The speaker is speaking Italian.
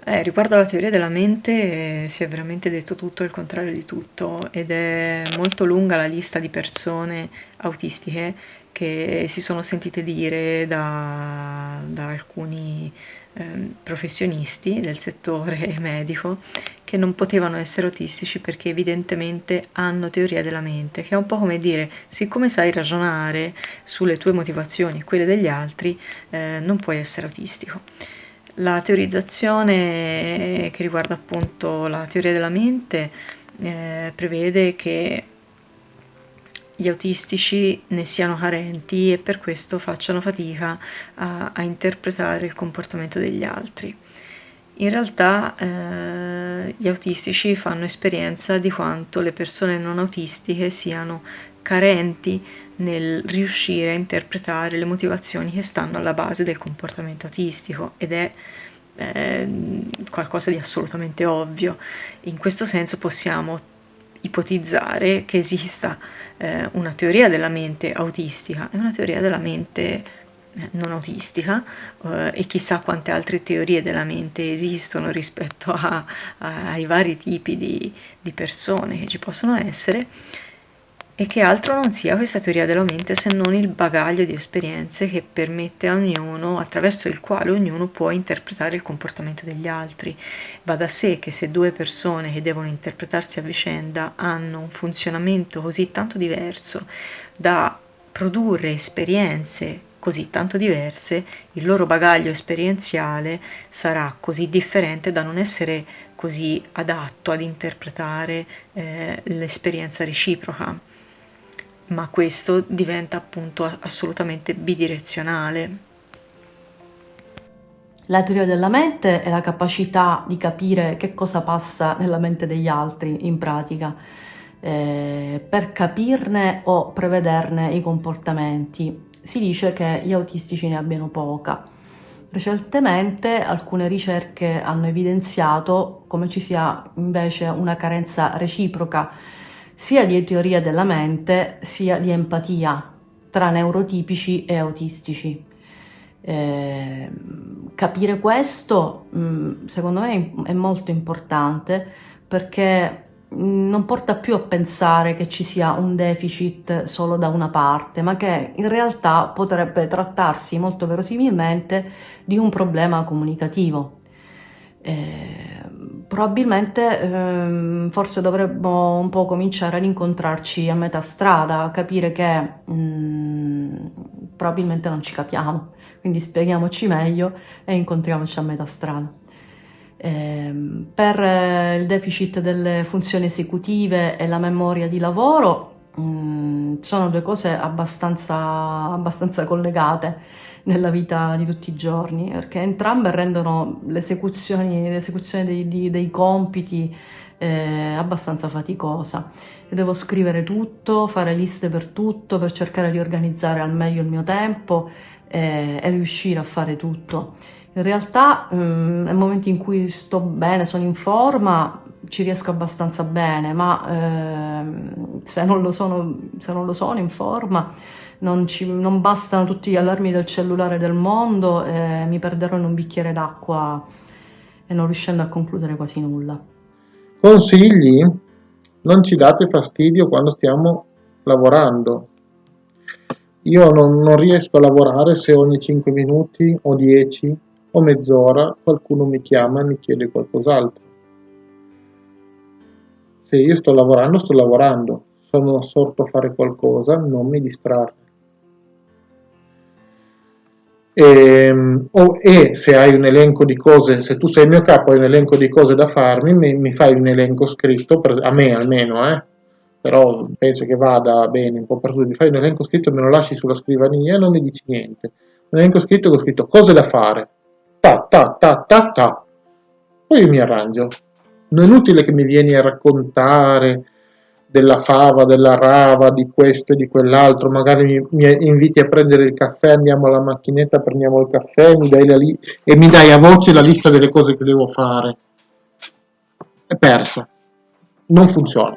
Riguardo alla teoria della mente, si è veramente detto tutto e il contrario di tutto, ed è molto lunga la lista di persone autistiche che si sono sentite dire da alcuni professionisti del settore medico che non potevano essere autistici perché evidentemente hanno teoria della mente, che è un po' come dire, siccome sai ragionare sulle tue motivazioni e quelle degli altri, non puoi essere autistico. La teorizzazione che riguarda appunto la teoria della mente prevede che gli autistici ne siano carenti e per questo facciano fatica a interpretare il comportamento degli altri. In realtà gli autistici fanno esperienza di quanto le persone non autistiche siano carenti nel riuscire a interpretare le motivazioni che stanno alla base del comportamento autistico ed è qualcosa di assolutamente ovvio. In questo senso possiamo ipotizzare che esista una teoria della mente autistica e una teoria della mente non autistica e chissà quante altre teorie della mente esistono rispetto ai vari tipi di persone che ci possono essere e che altro non sia questa teoria della mente se non il bagaglio di esperienze che permette a ognuno, attraverso il quale ognuno può interpretare il comportamento degli altri. Va da sé che se due persone che devono interpretarsi a vicenda hanno un funzionamento così tanto diverso da produrre esperienze così tanto diverse, il loro bagaglio esperienziale sarà così differente da non essere così adatto ad interpretare l'esperienza reciproca. Ma questo diventa appunto assolutamente bidirezionale. La teoria della mente è la capacità di capire che cosa passa nella mente degli altri in pratica, per capirne o prevederne i comportamenti. Si dice che gli autistici ne abbiano poca. Recentemente alcune ricerche hanno evidenziato come ci sia invece una carenza reciproca sia di teoria della mente sia di empatia tra neurotipici e autistici. Eh, Capire questo, secondo me, è molto importante perché non porta più a pensare che ci sia un deficit solo da una parte, ma che in realtà potrebbe trattarsi molto verosimilmente di un problema comunicativo. Eh, Probabilmente forse dovremmo un po' cominciare ad incontrarci a metà strada, capire che probabilmente non ci capiamo, quindi spieghiamoci meglio e incontriamoci a metà strada. Per il deficit delle funzioni esecutive e la memoria di lavoro sono due cose abbastanza collegate nella vita di tutti i giorni, perché entrambe rendono l'esecuzione dei compiti abbastanza faticosa. Io devo scrivere tutto, fare liste per tutto, per cercare di organizzare al meglio il mio tempo e riuscire a fare tutto. In realtà, nel momento in cui sto bene, sono in forma, ci riesco abbastanza bene, ma se non lo sono in forma, non bastano tutti gli allarmi del cellulare del mondo e mi perderò in un bicchiere d'acqua e non riuscendo a concludere quasi nulla. Consigli? Non ci date fastidio quando stiamo lavorando. Io non riesco a lavorare se ogni 5 minuti o 10 o mezz'ora qualcuno mi chiama e mi chiede qualcos'altro. Se io sto lavorando, sono assorto a fare qualcosa, non mi distrarre. E se hai un elenco di cose, se tu sei il mio capo e hai un elenco di cose da farmi, mi fai un elenco scritto, a me almeno, però penso che vada bene un po' per tutti, mi fai un elenco scritto e me lo lasci sulla scrivania e non mi dici niente. Un elenco scritto che ho scritto cose da fare, ta ta ta ta ta, poi io mi arrangio. Non è inutile che mi vieni a raccontare della fava, della rava, di questo e di quell'altro, magari mi inviti a prendere il caffè, andiamo alla macchinetta, prendiamo il caffè e mi dai a voce la lista delle cose che devo fare. È persa, non funziona.